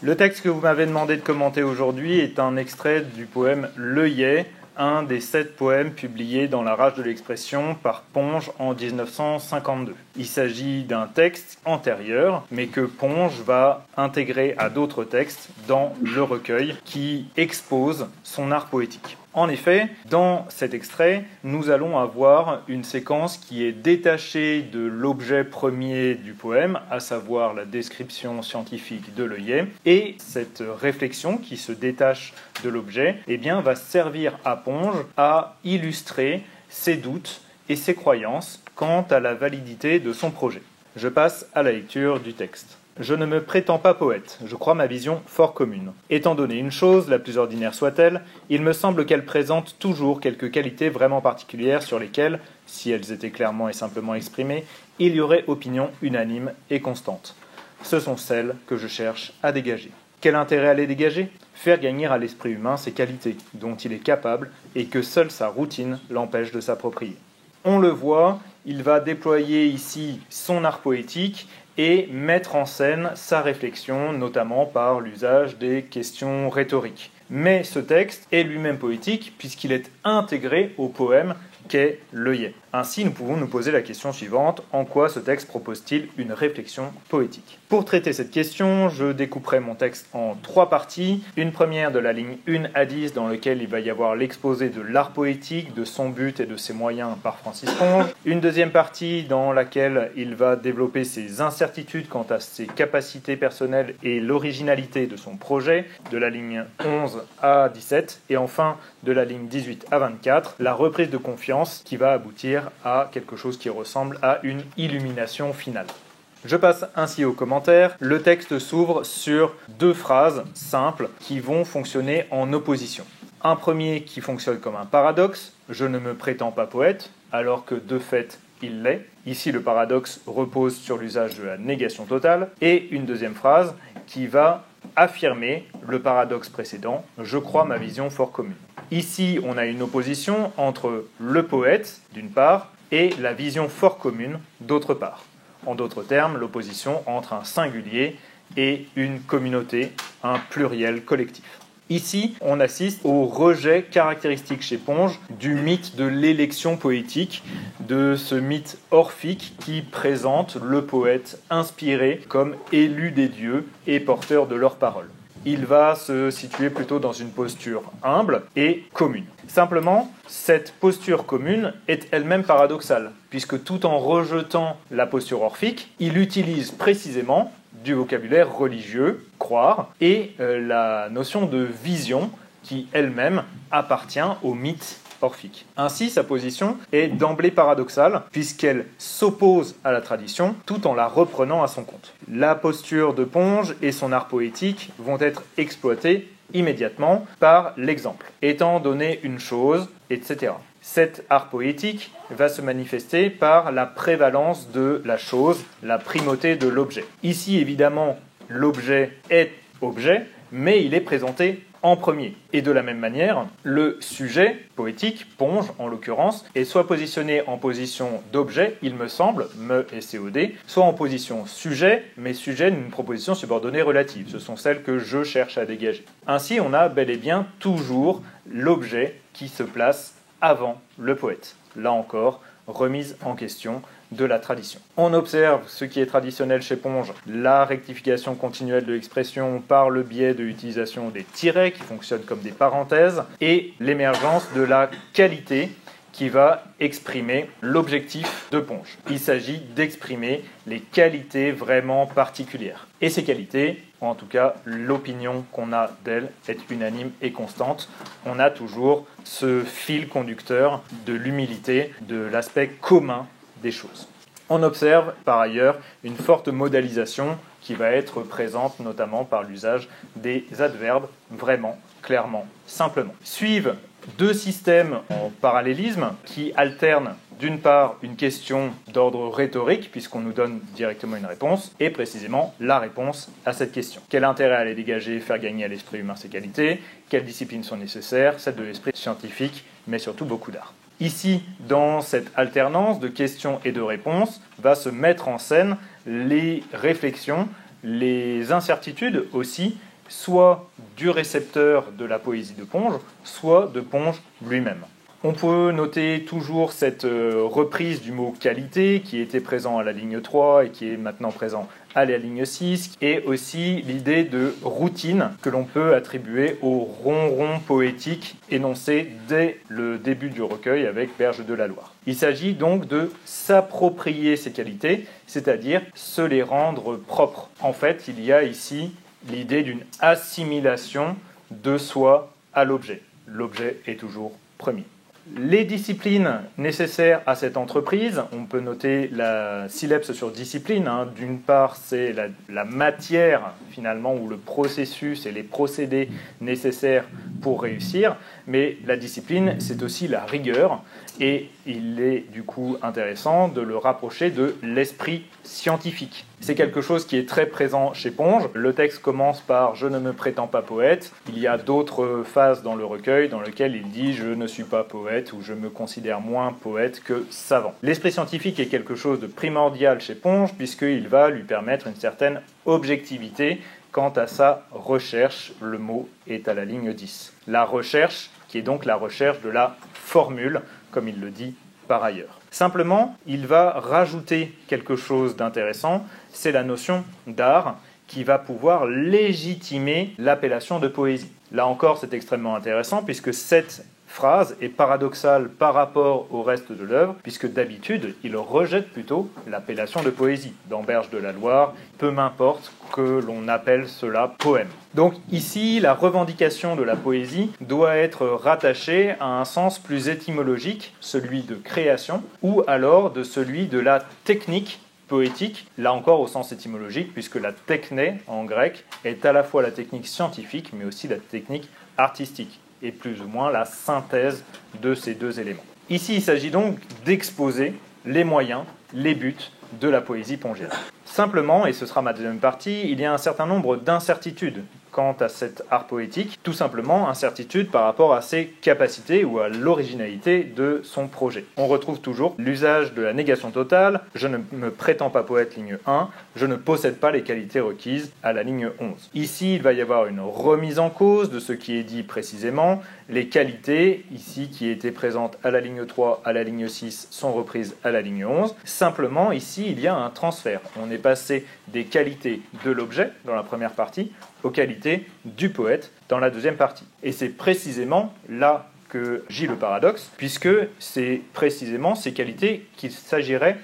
Le texte que vous m'avez demandé de commenter aujourd'hui est un extrait du poème L'Œillet, un des 7 poèmes publiés dans La Rage de l'expression par Ponge en 1952. Il s'agit d'un texte antérieur, mais que Ponge va intégrer à d'autres textes dans le recueil qui expose son art poétique. En effet, dans cet extrait, nous allons avoir une séquence qui est détachée de l'objet premier du poème, à savoir la description scientifique de l'œillet, et cette réflexion qui se détache de l'objet va servir à Ponge à illustrer ses doutes et ses croyances quant à la validité de son projet. Je passe à la lecture du texte. Je ne me prétends pas poète, je crois ma vision fort commune. Étant donné une chose, la plus ordinaire soit-elle, il me semble qu'elle présente toujours quelques qualités vraiment particulières sur lesquelles, si elles étaient clairement et simplement exprimées, il y aurait opinion unanime et constante. Ce sont celles que je cherche à dégager. Quel intérêt à les dégager ? Faire gagner à l'esprit humain ses qualités, dont il est capable et que seule sa routine l'empêche de s'approprier. On le voit, il va déployer ici son art poétique et mettre en scène sa réflexion, notamment par l'usage des questions rhétoriques. Mais ce texte est lui-même poétique puisqu'il est intégré au poème qu'est L'Œillet. Ainsi, nous pouvons nous poser la question suivante, en quoi ce texte propose-t-il une réflexion poétique ? Pour traiter cette question, je découperai mon texte en 3 parties. Une première de la ligne 1 à 10, dans laquelle il va y avoir l'exposé de l'art poétique, de son but et de ses moyens par Francis Ponge. Une deuxième partie dans laquelle il va développer ses incertitudes quant à ses capacités personnelles et l'originalité de son projet, de la ligne 11 à 17. Et enfin, de la ligne 18 à 24, la reprise de confiance qui va aboutir à quelque chose qui ressemble à une illumination finale. Je passe ainsi aux commentaires. Le texte s'ouvre sur 2 phrases simples qui vont fonctionner en opposition. Un premier qui fonctionne comme un paradoxe, je ne me prétends pas poète, alors que de fait il l'est. Ici le paradoxe repose sur l'usage de la négation totale. Et une deuxième phrase qui va affirmer le paradoxe précédent, je crois ma vision fort commune. Ici, on a une opposition entre le poète, d'une part, et la vision fort commune, d'autre part. En d'autres termes, l'opposition entre un singulier et une communauté, un pluriel collectif. Ici, on assiste au rejet caractéristique chez Ponge du mythe de l'élection poétique, de ce mythe orphique qui présente le poète inspiré comme élu des dieux et porteur de leurs paroles. Il va se situer plutôt dans une posture humble et commune. Simplement, cette posture commune est elle-même paradoxale, puisque tout en rejetant la posture orphique, il utilise précisément du vocabulaire religieux, croire, et la notion de vision qui elle-même appartient au mythe orphique. Ainsi, sa position est d'emblée paradoxale, puisqu'elle s'oppose à la tradition tout en la reprenant à son compte. La posture de Ponge et son art poétique vont être exploités immédiatement par l'exemple. Étant donné une chose, etc. Cet art poétique va se manifester par la prévalence de la chose, la primauté de l'objet. Ici, évidemment, l'objet est objet, mais il est présenté en premier. Et de la même manière, le sujet poétique, Ponge en l'occurrence, est soit positionné en position d'objet, il me semble, me et COD, soit en position sujet, mais sujet d'une proposition subordonnée relative. Ce sont celles que je cherche à dégager. Ainsi, on a bel et bien toujours l'objet qui se place avant le poète. Là encore, remise en question de la tradition. On observe ce qui est traditionnel chez Ponge, la rectification continuelle de l'expression par le biais de l'utilisation des tirets qui fonctionnent comme des parenthèses et l'émergence de la qualité qui va exprimer l'objectif de Ponge. Il s'agit d'exprimer les qualités vraiment particulières. Et ces qualités, ou en tout cas l'opinion qu'on a d'elles, est unanime et constante. On a toujours ce fil conducteur de l'humilité, de l'aspect commun des choses. On observe par ailleurs une forte modalisation qui va être présente notamment par l'usage des adverbes vraiment, clairement, simplement. Suivent 2 systèmes en parallélisme qui alternent d'une part une question d'ordre rhétorique, puisqu'on nous donne directement une réponse, et précisément la réponse à cette question. Quel intérêt à les dégager, faire gagner à l'esprit humain ses qualités ? Quelles disciplines sont nécessaires ? Celles de l'esprit scientifique, mais surtout beaucoup d'art. Ici, dans cette alternance de questions et de réponses, va se mettre en scène les réflexions, les incertitudes aussi, soit du récepteur de la poésie de Ponge, soit de Ponge lui-même. On peut noter toujours cette reprise du mot qualité qui était présent à la ligne 3 et qui est maintenant présent à la ligne 6, et aussi l'idée de routine que l'on peut attribuer au ronron poétique énoncé dès le début du recueil avec Berge de la Loire. Il s'agit donc de s'approprier ces qualités, c'est-à-dire se les rendre propres. En fait, il y a ici l'idée d'une assimilation de soi à l'objet. L'objet est toujours premier. Les disciplines nécessaires à cette entreprise, on peut noter la syllabse sur discipline. D'une part, c'est la matière finalement, ou le processus et les procédés nécessaires pour réussir, mais la discipline, c'est aussi la rigueur, et il est du coup intéressant de le rapprocher de l'esprit scientifique. C'est quelque chose qui est très présent chez Ponge. Le texte commence par « Je ne me prétends pas poète ». Il y a d'autres phases dans le recueil dans lesquelles il dit « Je ne suis pas poète » ou « Je me considère moins poète que savant ». L'esprit scientifique est quelque chose de primordial chez Ponge puisqu'il va lui permettre une certaine objectivité quant à sa recherche. Le mot est à la ligne 10. La recherche, qui est donc la recherche de la formule, comme il le dit par ailleurs. Simplement, il va rajouter quelque chose d'intéressant, c'est la notion d'art qui va pouvoir légitimer l'appellation de poésie. Là encore, c'est extrêmement intéressant puisque cette phrase est paradoxale par rapport au reste de l'œuvre, puisque d'habitude, il rejette plutôt l'appellation de poésie. Dans Berge de la Loire, peu m'importe que l'on appelle cela poème. Donc ici, la revendication de la poésie doit être rattachée à un sens plus étymologique, celui de création, ou alors de celui de la technique poétique, là encore au sens étymologique, puisque la techné, en grec, est à la fois la technique scientifique, mais aussi la technique artistique, et plus ou moins la synthèse de ces deux éléments. Ici, il s'agit donc d'exposer les moyens, les buts de la poésie pongienne. Simplement, et ce sera ma deuxième partie, il y a un certain nombre d'incertitudes quant à cet art poétique, tout simplement incertitude par rapport à ses capacités ou à l'originalité de son projet. On retrouve toujours l'usage de la négation totale, je ne me prétends pas poète, ligne 1, je ne possède pas les qualités requises à la ligne 11. Ici, il va y avoir une remise en cause de ce qui est dit précisément, les qualités, ici qui étaient présentes à la ligne 3, à la ligne 6, sont reprises à la ligne 11. Simplement, ici, il y a un transfert. On est passé des qualités de l'objet, dans la première partie, aux qualités du poète dans la deuxième partie. Et c'est précisément là que gît le paradoxe, puisque c'est précisément ces qualités qu'il s'agirait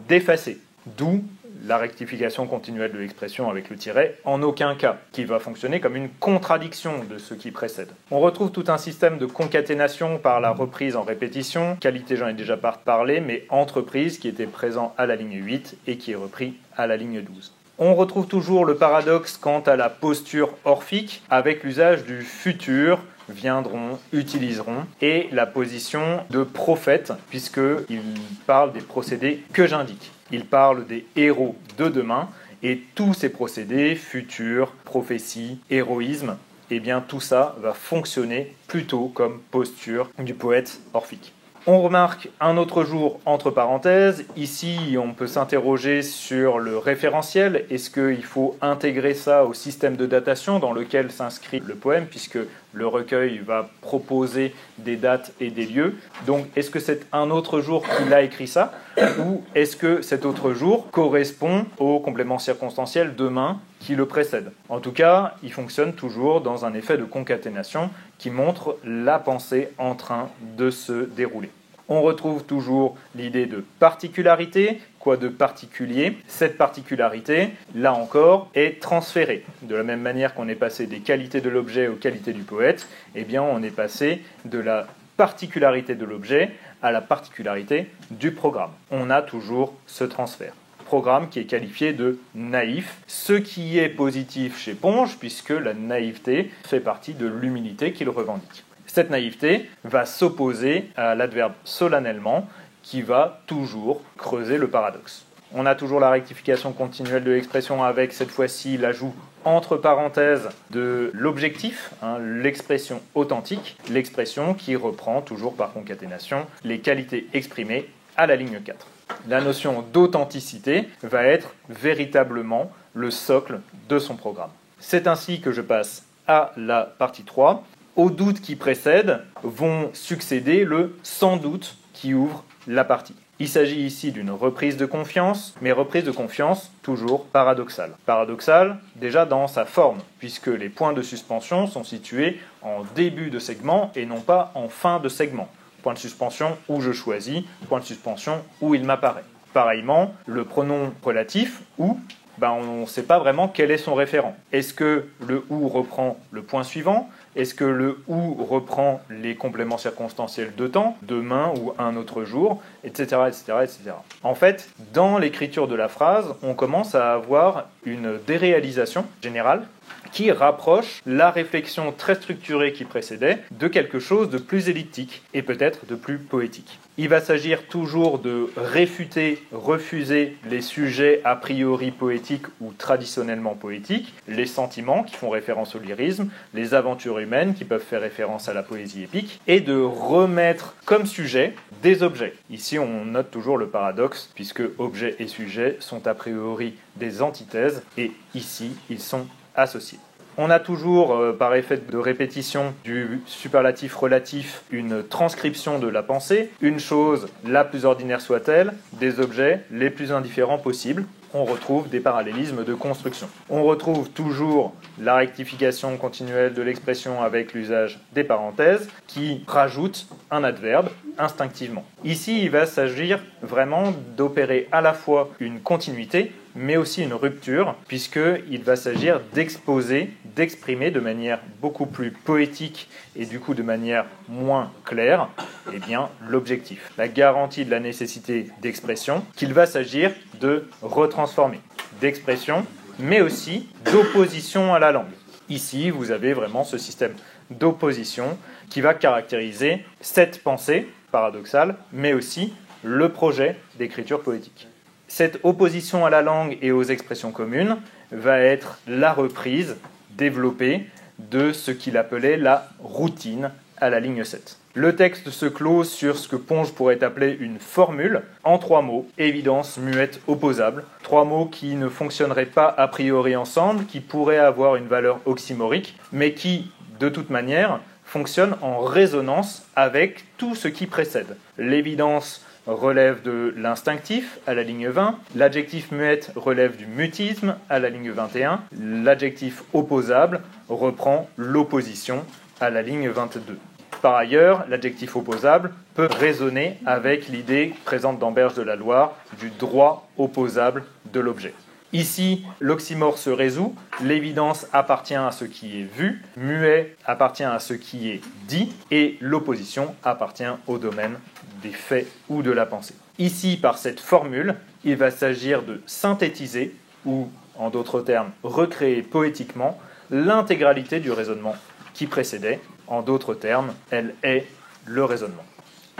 d'effacer. D'où la rectification continuelle de l'expression avec le tiret, en aucun cas, qui va fonctionner comme une contradiction de ce qui précède. On retrouve tout un système de concaténation par la reprise en répétition, qualité j'en ai déjà parlé, mais entreprise qui était présent à la ligne 8 et qui est repris à la ligne 12. On retrouve toujours le paradoxe quant à la posture orphique avec l'usage du futur, viendront, utiliseront, et la position de prophète, puisqu'il parle des procédés que j'indique. Il parle des héros de demain, et tous ces procédés, futur, prophétie, héroïsme, eh bien tout ça va fonctionner plutôt comme posture du poète orphique. On remarque un autre jour entre parenthèses. Ici, on peut s'interroger sur le référentiel. Est-ce qu'il faut intégrer ça au système de datation dans lequel s'inscrit le poème, puisque le recueil va proposer des dates et des lieux. Donc, est-ce que c'est un autre jour qu'il a écrit ça, ou est-ce que cet autre jour correspond au complément circonstanciel demain qui le précède? En tout cas, il fonctionne toujours dans un effet de concaténation qui montre la pensée en train de se dérouler. On retrouve toujours l'idée de particularité. Quoi de particulier? Cette particularité, là encore, est transférée. De la même manière qu'on est passé des qualités de l'objet aux qualités du poète, eh bien on est passé de la particularité de l'objet à la particularité du programme. On a toujours ce transfert. Programme qui est qualifié de naïf, ce qui est positif chez Ponge, puisque la naïveté fait partie de l'humilité qu'il revendique. Cette naïveté va s'opposer à l'adverbe solennellement, qui va toujours creuser le paradoxe. On a toujours la rectification continuelle de l'expression avec cette fois-ci l'ajout entre parenthèses de l'objectif, l'expression authentique, l'expression qui reprend toujours par concaténation les qualités exprimées à la ligne 4. La notion d'authenticité va être véritablement le socle de son programme. C'est ainsi que je passe à la partie 3. Aux doutes qui précèdent vont succéder le sans doute qui ouvre la partie. Il s'agit ici d'une reprise de confiance, mais reprise de confiance toujours paradoxale. Paradoxale déjà dans sa forme, puisque les points de suspension sont situés en début de segment et non pas en fin de segment. Point de suspension où je choisis, point de suspension où il m'apparaît. Pareillement, le pronom relatif où, on ne sait pas vraiment quel est son référent. Est-ce que le ou reprend le point suivant ? Est-ce que le ou reprend les compléments circonstanciels de temps, demain ou un autre jour, etc., etc., etc. En fait, dans l'écriture de la phrase, on commence à avoir une déréalisation générale qui rapproche la réflexion très structurée qui précédait de quelque chose de plus elliptique et peut-être de plus poétique. Il va s'agir toujours de réfuter, refuser les sujets a priori poétiques ou traditionnellement poétiques, les sentiments qui font référence au lyrisme, les aventures humaines qui peuvent faire référence à la poésie épique, et de remettre comme sujet des objets. Ici, on note toujours le paradoxe, puisque objet et sujet sont a priori des antithèses, et ici, ils sont associés. On a toujours, par effet de répétition du superlatif relatif, une transcription de la pensée, une chose la plus ordinaire soit-elle, des objets les plus indifférents possibles. On retrouve des parallélismes de construction. On retrouve toujours la rectification continuelle de l'expression avec l'usage des parenthèses qui rajoutent un adverbe instinctivement. Ici, il va s'agir vraiment d'opérer à la fois une continuité, mais aussi une rupture, puisqu'il va s'agir d'exposer, d'exprimer de manière beaucoup plus poétique et du coup de manière moins claire, l'objectif, la garantie de la nécessité d'expression qu'il va s'agir de retransformer, d'expression, mais aussi d'opposition à la langue. Ici, vous avez vraiment ce système d'opposition qui va caractériser cette pensée paradoxale, mais aussi le projet d'écriture poétique. Cette opposition à la langue et aux expressions communes va être la reprise développée de ce qu'il appelait la routine à la ligne 7. Le texte se clôt sur ce que Ponge pourrait appeler une formule en 3 mots, évidence, muette, opposable. 3 mots qui ne fonctionneraient pas a priori ensemble, qui pourraient avoir une valeur oxymorique, mais qui, de toute manière, fonctionnent en résonance avec tout ce qui précède. L'évidence relève de l'instinctif à la ligne 20, l'adjectif muette relève du mutisme à la ligne 21, l'adjectif opposable reprend l'opposition à la ligne 22. Par ailleurs, l'adjectif opposable peut résonner avec l'idée présente dans Berge de la Loire du droit opposable de l'objet. Ici, l'oxymore se résout, l'évidence appartient à ce qui est vu, muet appartient à ce qui est dit, et l'opposition appartient au domaine des faits ou de la pensée. Ici, par cette formule, il va s'agir de synthétiser, ou en d'autres termes, recréer poétiquement l'intégralité du raisonnement qui précédait. En d'autres termes, elle est le raisonnement.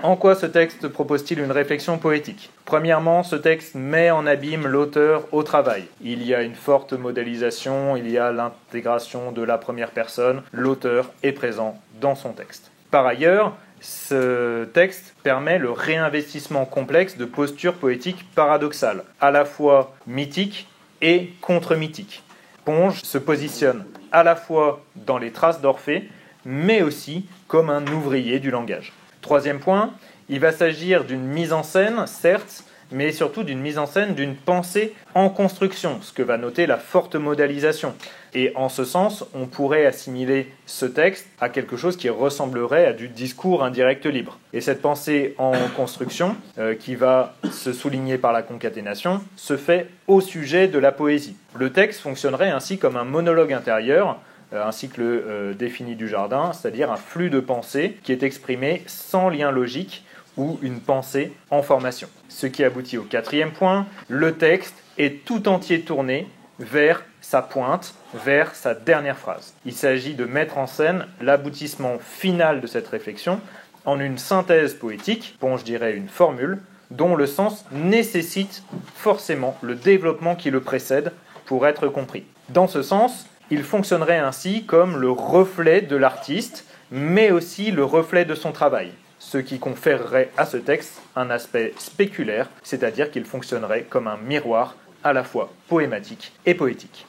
En quoi ce texte propose-t-il une réflexion poétique ? Premièrement, ce texte met en abîme l'auteur au travail. Il y a une forte modélisation, il y a l'intégration de la première personne, l'auteur est présent dans son texte. Par ailleurs, ce texte permet le réinvestissement complexe de postures poétiques paradoxales, à la fois mythiques et contre-mythiques. Ponge se positionne à la fois dans les traces d'Orphée, mais aussi comme un ouvrier du langage. Troisième point, il va s'agir d'une mise en scène, certes, mais surtout d'une mise en scène d'une pensée en construction, ce que va noter la forte modalisation. Et en ce sens, on pourrait assimiler ce texte à quelque chose qui ressemblerait à du discours indirect libre. Et cette pensée en construction, qui va se souligner par la concaténation, se fait au sujet de la poésie. Le texte fonctionnerait ainsi comme un monologue intérieur, ainsi que le défini Dujardin, c'est-à-dire un flux de pensée qui est exprimé sans lien logique ou une pensée en formation. Ce qui aboutit au 4e point, le texte est tout entier tourné vers sa pointe, vers sa dernière phrase. Il s'agit de mettre en scène l'aboutissement final de cette réflexion en une synthèse poétique, je dirais une formule, dont le sens nécessite forcément le développement qui le précède pour être compris. Dans ce sens, il fonctionnerait ainsi comme le reflet de l'artiste, mais aussi le reflet de son travail, ce qui conférerait à ce texte un aspect spéculaire, c'est-à-dire qu'il fonctionnerait comme un miroir à la fois poématique et poétique.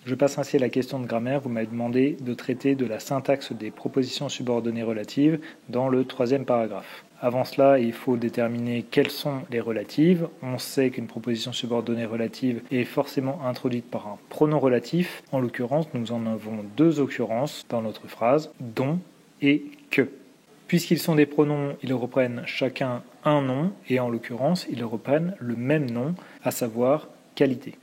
Je passe ainsi à la question de grammaire. Vous m'avez demandé de traiter de la syntaxe des propositions subordonnées relatives dans le 3e paragraphe. Avant cela, il faut déterminer quelles sont les relatives. On sait qu'une proposition subordonnée relative est forcément introduite par un pronom relatif. En l'occurrence, nous en avons 2 occurrences dans notre phrase, dont et que. Puisqu'ils sont des pronoms, ils reprennent chacun un nom, et en l'occurrence, ils reprennent le même nom, à savoir qualité.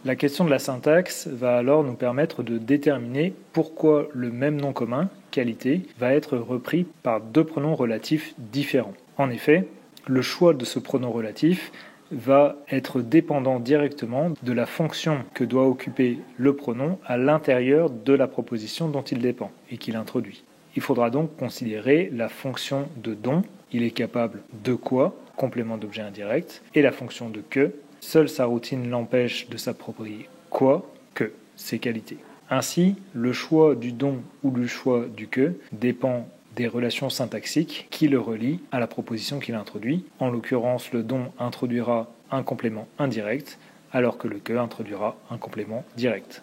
La question de la syntaxe va alors nous permettre de déterminer pourquoi le même nom commun, qualité, va être repris par 2 pronoms relatifs différents. En effet, le choix de ce pronom relatif va être dépendant directement de la fonction que doit occuper le pronom à l'intérieur de la proposition dont il dépend et qu'il introduit. Il faudra donc considérer la fonction de dont, il est capable de quoi, complément d'objet indirect, et la fonction de que, seule sa routine l'empêche de s'approprier quoi, que, ses qualités. Ainsi, le choix du dont ou le choix du que dépend des relations syntaxiques qui le relient à la proposition qu'il introduit. En l'occurrence, le dont introduira un complément indirect, alors que le que introduira un complément direct.